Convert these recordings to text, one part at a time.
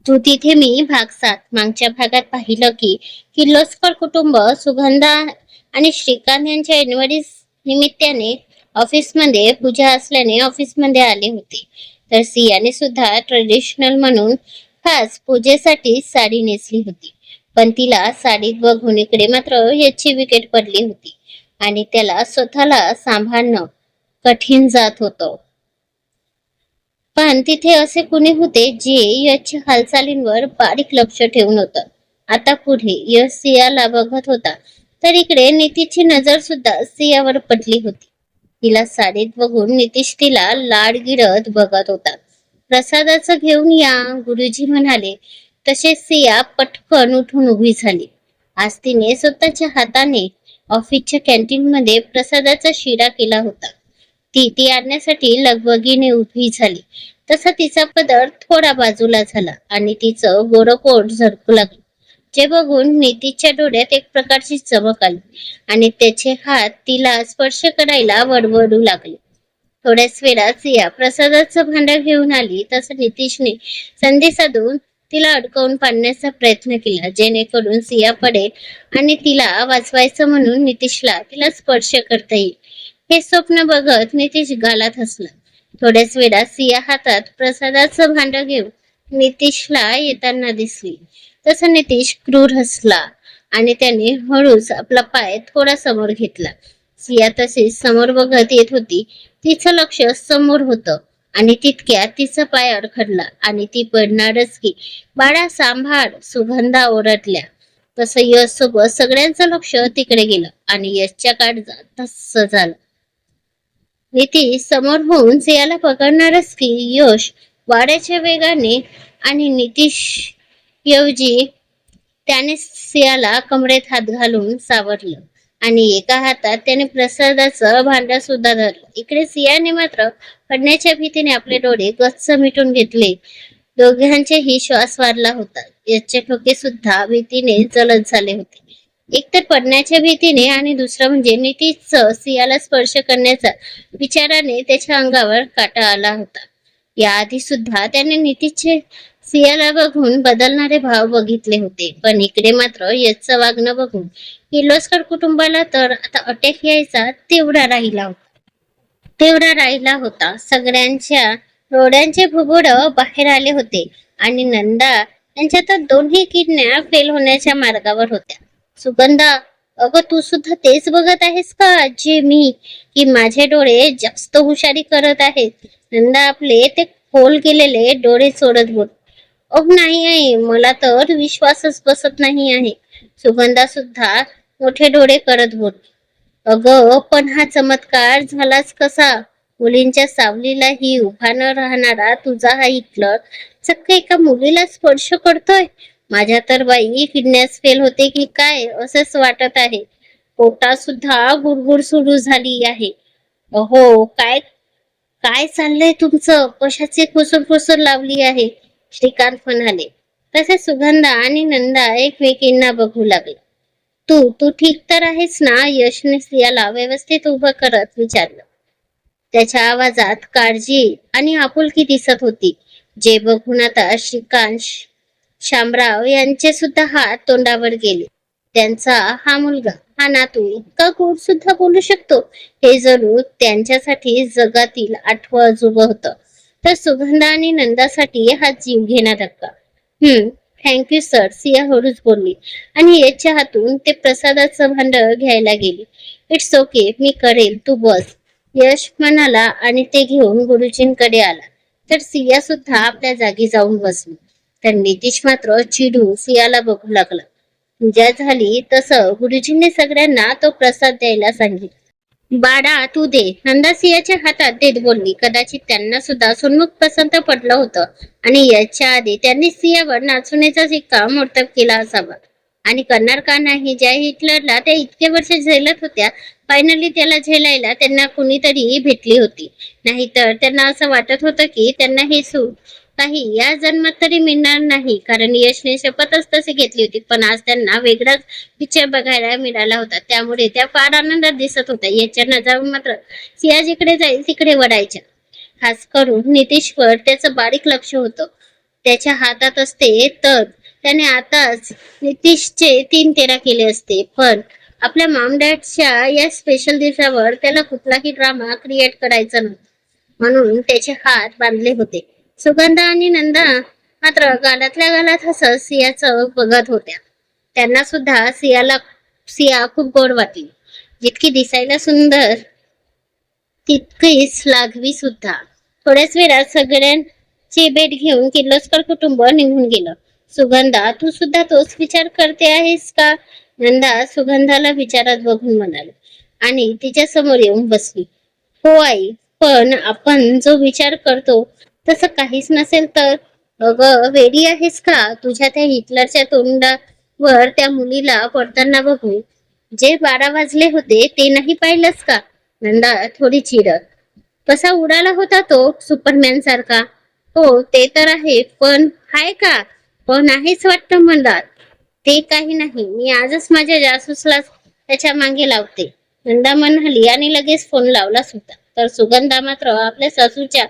तू तिथे मी भाग 7 मागच्या भागात पाहिलं की किर्लोस्कर कुटुंब सुगंधा आणि श्रीकांत यांच्या एनिव्हर्सरी निमित्ताने ऑफिसमध्ये पूजा असल्याने ऑफिसमध्ये आले होते. तर सियाने सुद्धा ट्रेडिशनल म्हणून खास पूजेसाठी साडी नेसली होती. पण तिला साडीत बघून इकडे मात्र याची विकेट पडली होती आणि त्याला स्वतःला सांभाळणं कठीण जात होतं. पण तिथे असे कुणी होते जे यशच्या हालचालींवर बारीक लक्ष ठेवून होतं. आता पुढे यश सियाला बघत होता तर इकडे नितीशची नजर सुद्धा सियावर पडली होती. तिला साडीत बघून नितीश तिला लाड गिरत बघत होता. प्रसादाचं घेऊन या, गुरुजी म्हणाले. तसे सिया पटकन उठून उभी झाली. आज तिने स्वतःच्या हाताने ऑफिसच्या कॅन्टीन मध्ये प्रसादाचा शिरा केला होता. ती आणण्यासाठी लगबगीने उभी झाली. तसा तिचा पदर थोडा बाजूला झाला आणि तिचं गोरं पोट झरकू लागलं. जे बघून नितीच्या डोळ्यात एक प्रकारची चमक आली आणि त्याचे हात तिला स्पर्श करायला वडवडू लागले. थोड्याच वेळात सिया प्रसादाचं भांड घेऊन आली. तसं नितीशने संधी साधून तिला अडकवून पाडण्याचा प्रयत्न केला जेणेकरून सिया पडेल आणि तिला वाचवायचं म्हणून नितीशला तिला स्पर्श करता येईल. हे स्वप्न बघत नितीश गालात हसला. थोड्याच वेळात सिया हातात प्रसादाचं भांड घेऊन नितीशला येताना दिसली. तसं नितीश क्रूर हसला आणि त्याने हळूच आपला पाय थोडा समोर घेतला. सिया तशीच समोर बघत येत होती. तिचं लक्ष समोर होतं आणि तितक्यात तिचा पाय अडखडला आणि ती पडणारच की. बाळा सांभाळ, सुगंधा ओरडल्या. तसं यश सोबत सगळ्यांचं लक्ष तिकडे गेलं आणि यशच्या काळजात धस्स झालं. नितीश समोर होऊन सियाला पकडणारच की यश वाड्याच्या वेगाने आणि नितीश ऐवजी त्याने सियाला कमरेत हात घालून सावरलं आणि एका हातात त्याने प्रसादाचं भांड सुद्धा धरलं. इकडे सियाने मात्र पडण्याच्या भीतीने आपले डोळे गच्च मिटून घेतले. दोघांचेही श्वास वाढला होता. याचे ठोके सुद्धा भीतीने जलद झाले होते. एकतर पडण्याच्या भीतीने आणि दुसरं म्हणजे नितीशचं सियाला स्पर्श करण्याचा विचाराने त्याच्या अंगावर काटा आला होता. याआधी सुद्धा त्याने नितीशचे सियाला बघून बदलणारे भाव बघितले होते, पण इकडे मात्र याचं वागणं बघून किर्लोस्कर कुटुंबाला तर आता अटॅक यायचा तेवढा राहिला होता. सगळ्यांच्या डोळ्यांचे भुबुड बाहेर आले होते आणि नंदा यांच्या तर दोन्ही किडन्या फेल होण्याच्या मार्गावर होत्या. सुगंधा, अगं तू सुद्धा तेच बघत आहेस का जे मी, की माझे डोळे जास्त हुशारी करत आहेत? नंदा आपले ते खोल केलेले डोळे सोडत बोल. नाही आहे, मला तर विश्वासच बसत नाही आहे. सुगंधा सुद्धा मोठे डोळे करत बोल. अगं पण हा चमत्कार झालाच कसा? मुलींच्या सावलीलाही उभा न राहणारा तुझा हा हिटलर चक्क एका मुलीला स्पर्श करतोय. माझ्या तर बाई किडनॅप फेल होते की काय असंच वाटत आहे. पोटात सुद्धा गुडगुड सुरू झाली आहे. अहो काय काय चाललंय तुमचं? कशाची खुसूर लावली आहे? श्रीकांत म्हणाले. तसे सुगंधा आणि नंदा एकमेकींना बघू लागले. तू तू ठीक तर आहेस ना? यशने स्त्रियाला व्यवस्थित उभं करत विचारलं. त्याच्या आवाजात काळजी आणि आपुलकी दिसत होती. जे बघून आता श्रीकांत शामराव यांचे सुद्धा हात तोंडावर गेले. त्यांचा हा मुलगा, हा नातू इतका गोड सुद्धा बोलू शकतो हे जरूर त्यांच्यासाठी जगातील 8वं अजूबं होतं. तर सुगंधा आणि नंदासाठी हा जीव घेणा धक्का. थँक्यू सर, सिया हळूच बोलली आणि याच्या हातून ते प्रसादाचं भांड घ्यायला गेली. इट्स ओके, मी करेल, तू बस, यश म्हणाला आणि ते घेऊन गुरुजींकडे आला. तर सिया सुद्धा आपल्या जागी जाऊन बसली. तर नितीश मात्र चिडून सियाला बघू लागला. पूजा झाली तसं गुरुजींनी सगळ्यांना तो प्रसाद द्यायला सांगितलं. बाळा तू दे, नंदा सियाच्या हातात देत बोलली. कदाचित त्यांना सुद्धा सोनमुख पसंत पडलं होतं आणि याच्या आधी त्यांनी सियावर नाचवण्याचा शिक्का मोडतब केला असावा. आणि करणार का नाही? ज्या हिटलरला त्या इतके वर्ष झेलत होत्या, फायनली त्याला झेलायला त्यांना कुणीतरी भेटली होती. नाहीतर त्यांना असं वाटत होतं की त्यांना हे सूट काही या जन्मात तरी मिळणार नाही, कारण यशने शपथच तशी घेतली होती. पण आज त्यांना वेगळाच पिक्चर बघायला मिळाला होता, त्यामुळे त्या फार आनंदात दिसत होत्या. याच्या नजर मात्र सिया जिकडे जाईल तिकडे वळायच्या. खास करून नितीशवर त्याचं बारीक लक्ष होतं. त्याच्या हातात असते तर त्याने आताच नितीशचे 3-13 केले असते. पण आपल्या मॉम डॅडच्या या स्पेशल दिवसावर त्याला कुठलाही ड्रामा क्रिएट करायचा नव्हता, म्हणून त्याचे हात बांधले होते. सुगंधा आणि नंदा मात्र गालातल्या गालात हसत सियाचं बघत होत्या. त्यांना सुद्धा सिया खूप गोड वाटली. जितकी दिसायला सुंदर तितकीच लागवी सुद्धा. थोड्याच वेळात सगळ्यांची भेट घेऊन किर्लोस्कर कुटुंब निघून गेलं. सुगंधा, तू सुद्धा तोच विचार करते आहेस का? नंदा सुगंधाला विचारात बघून म्हणाली आणि तिच्या समोर येऊन बसली. हो आई, पण आपण जो विचार करतो तसं काहीच नसेल तर? अगं वेडी आहेस का? तुझ्या त्या हिटलरच्या तोंडावर त्या मुलीला पडताना बघून जे 12 वाजले होते ते नाही पाहिलंस का? नंदा थोडी चिडत. कसा उडाला होता तो सुपरमॅन सारखा. हो ते तर आहे, पण हाय का? पण आहेच वाटतं मला. ते काही नाही, मी आजच माझ्या जासूसला त्याच्या मागे लावते, नंदा म्हणाली आणि लगेच फोन लावला सुद्धा. तर सुगंधा मात्र आपल्या सासूच्या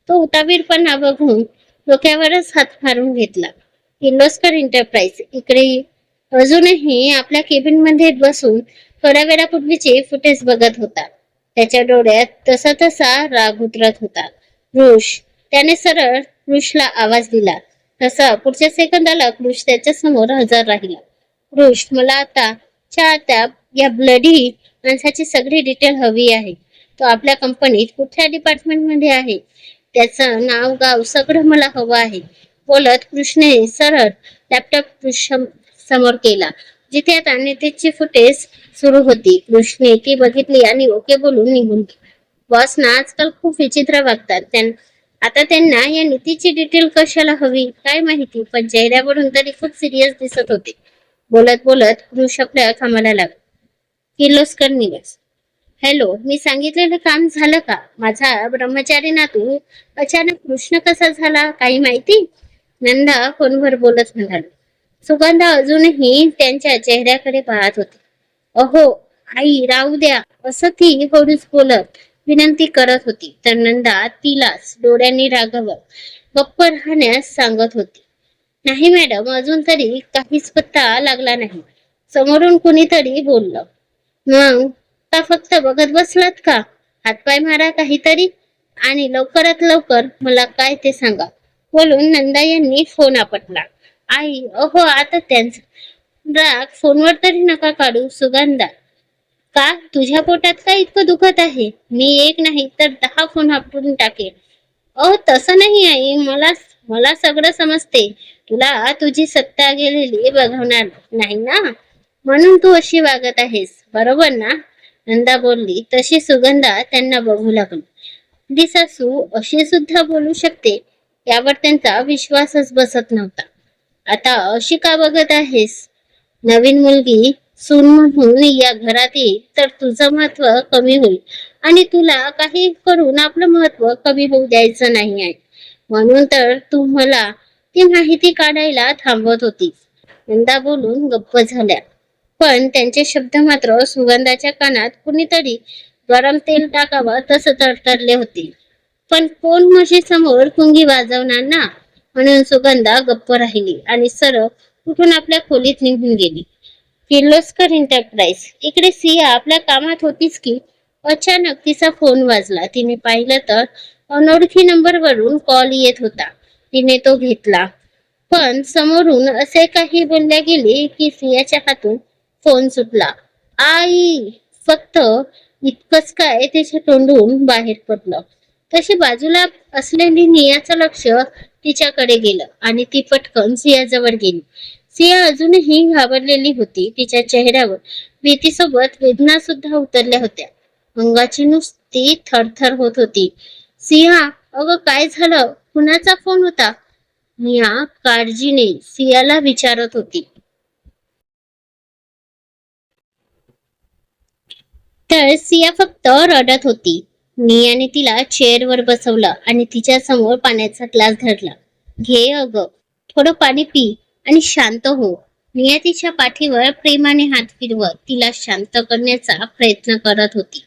तो उतावीरपणा बघून डोक्यावरच हात मारून घेतला. किर्लोस्कर एंटरप्राइज इकडे अजूनही आपल्या केबिन मध्ये बसून थोड्या वेळापूर्वीचे फुटेज बघत होता. त्याच्या डोळ्यात तसा तसा राग उतरत होता. ऋष, त्याने सरळ ऋषला आवाज दिला. तसा पुढच्या सेकंदाला ऋष त्याच्या समोर हजर राहिला. ऋष, मला आता त्या या ब्लडी माणसाची सगळी डिटेल हवी आहे. तो आपल्या कंपनीत कुठल्या डिपार्टमेंट मध्ये आहे, त्याचं नाव गाव सगळं मला हवं आहे. बोलत कृष्णे सरळ लॅपटॉप समोर केला, जिथे आता नितीशची फुटेज सुरू होती. कृष्णे ती बघितली आणि ओके बोलून निघून गेला. बॉस ना आजकाल खूप विचित्र वागतात. आता त्यांना या नीतीची डिटेल कशाला हवी काय माहिती, पण चेहऱ्यावरून तरी खूप सिरियस दिसत होते. बोलत बोलत कृष आपल्या कामाला लागला. किर्लोस्कर निघास. हॅलो, मी सांगितलेलं काम झालं का? माझा ब्रह्मचारी नातू अचानक कृष्ण कसा झाला काही माहिती? नंदा फोनवर बोलत म्हणाली. सुगंधा अजूनही त्यांच्या चेहऱ्याकडे पाहत होती. अहो आई, राहू द्या, असं ती हळूच बोलत विनंती करत होती. तर नंदा तिलाच डोळ्यांनी रागावत गप्प राहण्यास सांगत होती. नाही मॅडम, अजून तरी काहीच पत्ता लागला नाही. समोरून कुणीतरी बोललं. मग का फक्त बघत बसलात का? हातपाय मारा काहीतरी आणि लवकरात लवकर मला काय ते सांगा. बोलून नंदा यांनी फोन आपटला. आई, अहो आता त्यांचा राग फोनवर तरी नका काढू. सुगंधा, का तुझ्या पोटात का इतकं दुखत आहे? मी एक नाही तर 10 फोन आपटून टाकेन. अहो तसं नाही आई, मला मला सगळं समजते. तुला तुझी सत्ता गेलेली बघवणार नाही ना, म्हणून तू अशी वागत आहेस, बरोबर ना? नंदा बोलली तशी सुगंधा त्यांना बघू लागली. ती सासू अशी सुद्धा बोलू शकते यावर त्यांचा विश्वासच बसत नव्हता. आता अशी का बघत आहेस? नवीन मुलगी सून म्हणून या घरात येईल तर तुझं महत्व कमी होईल आणि तुला काही करून आपलं महत्व कमी होऊ द्यायचं नाही आहे, म्हणून तर तू मला ती माहिती काढायला थांबवत होतीस. नंदा बोलून गप्प झाल्या, पण त्यांचे शब्द मात्र सुगंधाच्या कानात कुणीतरी गरम तेल टाकावं तसं तरतरले होते. पण कोण म्हशी समोर पुंगी वाजवणार ना, म्हणून सुगंधा गप्प राहिली आणि सरळ उठून आपल्या खोलीत निघून गेली. किर्लोस्कर एंटरप्राइज इकडे सिया आपल्या कामात होतीच की अचानक तिचा फोन वाजला. तिने पाहिलं तर अनोळखी नंबरवरून कॉल येत होता. तिने तो घेतला, पण समोरून असे काही बोलल्या गेले की सियाच्या हातून फोन सुटला. आई, फक्त इतकंच काय तिच्या तोंडून बाहेर पडलं. तशी बाजूला असलेली नियाचं लक्ष तिच्याकडे गेलं आणि ती पटकन सियाजवळ गेली. सिया अजूनही घाबरलेली होती. तिच्या चेहऱ्यावर भीतीसोबत वेदना सुद्धा उतरल्या होत्या. अंगाची नुसती थरथर होत होती. सिया, अगं काय झालं? कुणाचा फोन होता? निया काळजीने सियाला विचारत होती. तर सिया फक्त रडत होती. नियाने तिला चेअरवर बसवलं आणि तिच्या समोर पाण्याचा ग्लास धरला. घे अगं, थोडं पाणी पी आणि शांत हो. निया तिच्या पाठीवर प्रेमाने हात फिरवत तिला शांत करण्याचा प्रयत्न करत होती.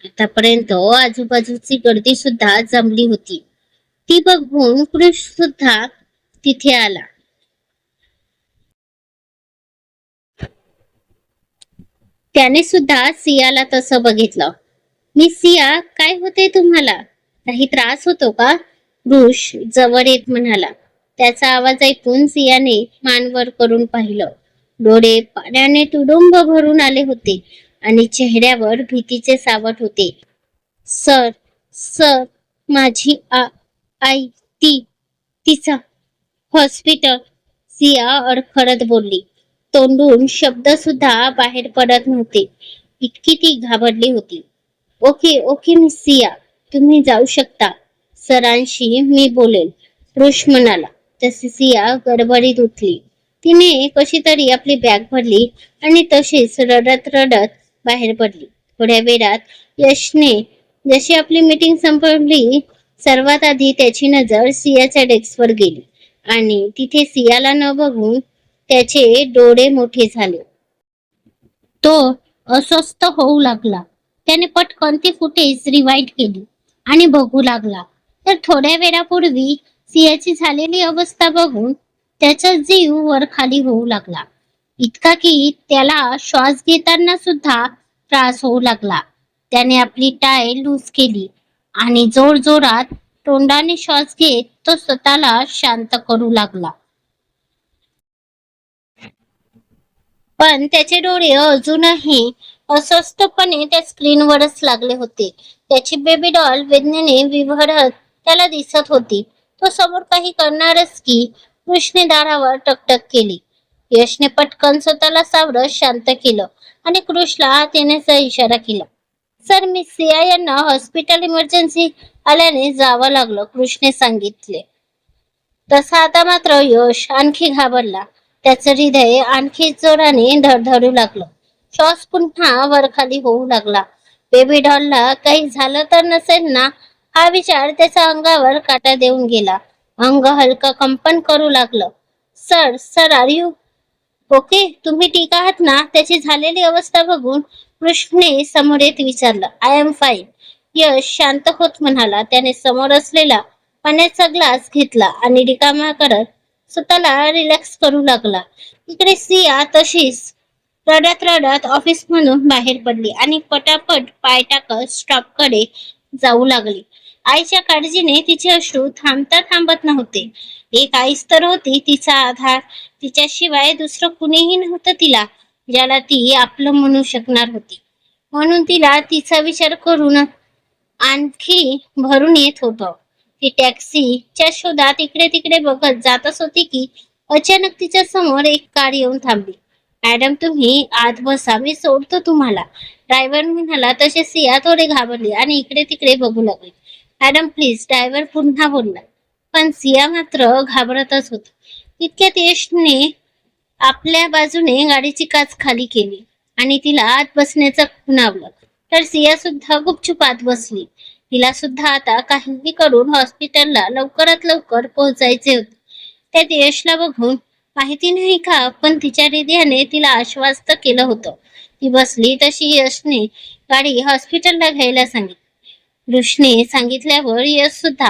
आतापर्यंत आजूबाजूची गर्दी सुद्धा जमली होती. ती बघून कृष सुद्धा तिथे आला. त्याने सुद्धा सियाला तसं बघितलं. मिस सिया, काय होते तुम्हाला? काही त्रास होतो का? वृष जवळ येत म्हणाला. त्याचा आवाज ऐकून सियाने मान वर करून पाहिलं. डोळे पाण्याने तुडुंब भरून आले होते आणि चेहऱ्यावर भीतीचे सावट होते. सर, सर, माझी आई, तिचा हॉस्पिटल. सिया अडखळत बोलली. तोंडून शब्द सुद्धा बाहेर पडत नव्हते. इतकी ती घाबरली होती. ओके ओके मिस सिया, तुम्ही जाऊ शकता. सरांशी मी बोलेल, ऋष म्हणाला. तशी सिया गडबडीत उठली. तिने कशी तरी आपली बॅग भरली आणि तशीच रडत रडत बाहेर पडली. थोड्या वेळात यशने जशी आपली मीटिंग संपवली, सर्वात आधी त्याची नजर सियाच्या डेस्कवर गेली आणि तिथे सियाला न बघून त्याचे डोळे मोठे झाले. तो अस्वस्थ होऊ लागला. त्याने पटकन ती फुटेज रिवाइंड केली आणि बघू लागला. तर थोड्या वेळापूर्वी सियाची झालेली अवस्था बघून त्याचा जीव वर खाली होऊ लागला. इतका की त्याला श्वास घेताना सुद्धा त्रास होऊ लागला. त्याने आपली टाय लूज केली आणि जोरजोरात तोंडाने श्वास घेत तो स्वतःला शांत करू लागला. पण त्याचे डोळे अजूनही अस्वस्थपणे त्या स्क्रीनवरच लागले होते. त्याची बेबी डॉल वेदनेने विव्हळत त्याला दिसत होती. तो समोर काही करणारच की कृष्णे दारावर टकटक केली. यशने पटकन स्वतःला सावरत शांत केलं आणि कृषला आत येण्याचा इशारा केला. सर, मिस सिया यांना हॉस्पिटल इमर्जन्सी आल्याने जावं लागलं, कृष्णे सांगितले. तसा आता मात्र यश आणखी घाबरला. त्याचं हृदय आणखी जोराने धडधडू लागलं. श्वास पुन्हा वरखाली होऊ लागला. बेबी डॉलला काही झालं तर नसेल ना, हा विचार त्याच्या अंगावर काटा देऊन गेला. अंग हलकं कंपन करू लागलं. Sir, sir, are you okay? तुम्ही ठीक आहात ना? त्याची झालेली अवस्था बघून कृष्णने समोर येत विचारलं. आय एम फाईन, यश शांत होत म्हणाला. त्याने समोर असलेला पाण्याचा ग्लास घेतला आणि रिकामा करत स्वतःला रिलॅक्स करू लागला. इकडे सिया तशीच रडत रडत ऑफिस म्हणून बाहेर पडली आणि पटापट पाय टाकत स्टॉप कडे जाऊ लागली. आईच्या काळजीने तिचे अश्रू थांबता थांबत नव्हते. एक आईच तर होती तिचा आधार. तिच्याशिवाय दुसरं कुणीही नव्हतं तिला, ज्याला ती आपलं म्हणू शकणार होती. म्हणून तिला तिचा विचार करून आणखी भरून येत होतं. ती टॅक्सीच्या शोधात इकडे तिकडे बघत जातच होती की अचानक तिच्या समोर एक कार येऊन थांबली. मॅडम, तुम्ही आत बसा, मी सोडतो तुम्हाला, ड्रायव्हर म्हणाला. तसे सिया थोडे घाबरली आणि इकडे तिकडे बघू लागली. मॅडम प्लीज, ड्रायव्हर पुन्हा बोलला. पण सिया मात्र घाबरतच होती. इतक्यात यशने आपल्या बाजूने गाडीची काच खाली केली आणि तिला आत बसण्याचं खुणावलं. तर सिया सुद्धा गुपचूप आत बसली. तिला सुद्धा आता काहीही करून हॉस्पिटलला लवकरात लवकर पोहोचायचे होते. त्यात यशला बघून माहिती नाही का, पण तिच्या हृदयाने तिला आश्वस्त केलं होतं. ती बसली तशी यशने गाडी हॉस्पिटलला घ्यायला सांगितली. ऋषने सांगितल्यावर यश सुद्धा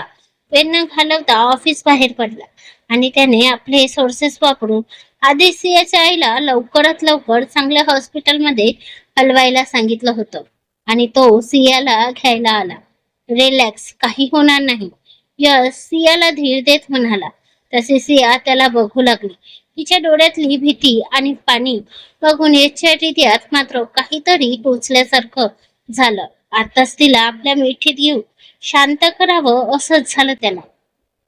वेळ न घालवता ऑफिस बाहेर पडला आणि त्याने आपले सोर्सेस वापरून आधी सियाच्या आईला लवकरात लवकर चांगल्या हॉस्पिटलमध्ये हलवायला सांगितलं होतं आणि तो सियाला घ्यायला आला. रिलॅक्स, काही होणार नाही, यश सियाला धीर देत म्हणाला. तसे सिया त्याला बघू लागली. तिच्या डोळ्यातली भीती आणि पाणी बघून याच्या हृदयात मात्र काहीतरी टोचल्यासारखं झालं. आताच तिला आपल्या मिठीत घेऊन शांत करावं असंच झालं त्याला.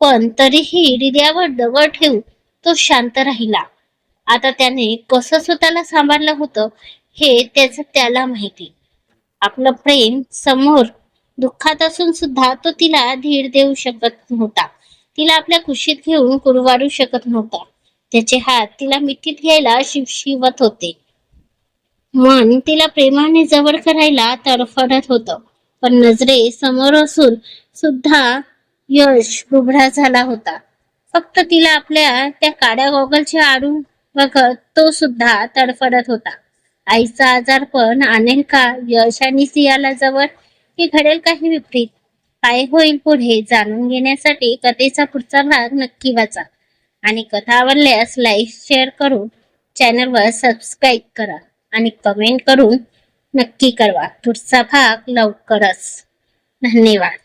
पण तरीही हृदयावर दगड ठेवून तो शांत राहिला. आता त्याने कसं स्वतःला सांभाळलं होतं हे त्याला माहिती. आपलं प्रेम समोर दुःखात असून सुद्धा तो तिला धीर देऊ शकत नव्हता. तिला आपल्या कुशीत घेऊन कुरवाडू शकत नव्हता. त्याचे हात तिला मिठीत घ्यायला शिवशिवत होते. मन तिला प्रेमाने जवळ करायला तडफडत होतं. पण नजरे समोर असून सुद्धा यश बुबडा झाला होता. फक्त तिला आपल्या त्या काड्या गॉगलच्या आडून बघत तो सुद्धा तडफडत होता. आईचा आजारपण आणेल का यश आणि सियाला जवळ, की घडेल काही विपरीत? काय होईल पुढे जाणून घेण्यासाठी कथेचा पुढचा भाग नक्की वाचा. आणि कथा आवडल्यास लाईक शेअर करून चॅनलवर सबस्क्राईब करा आणि कमेंट करून नक्की कळवा. पुढचा भाग लवकरच. धन्यवाद.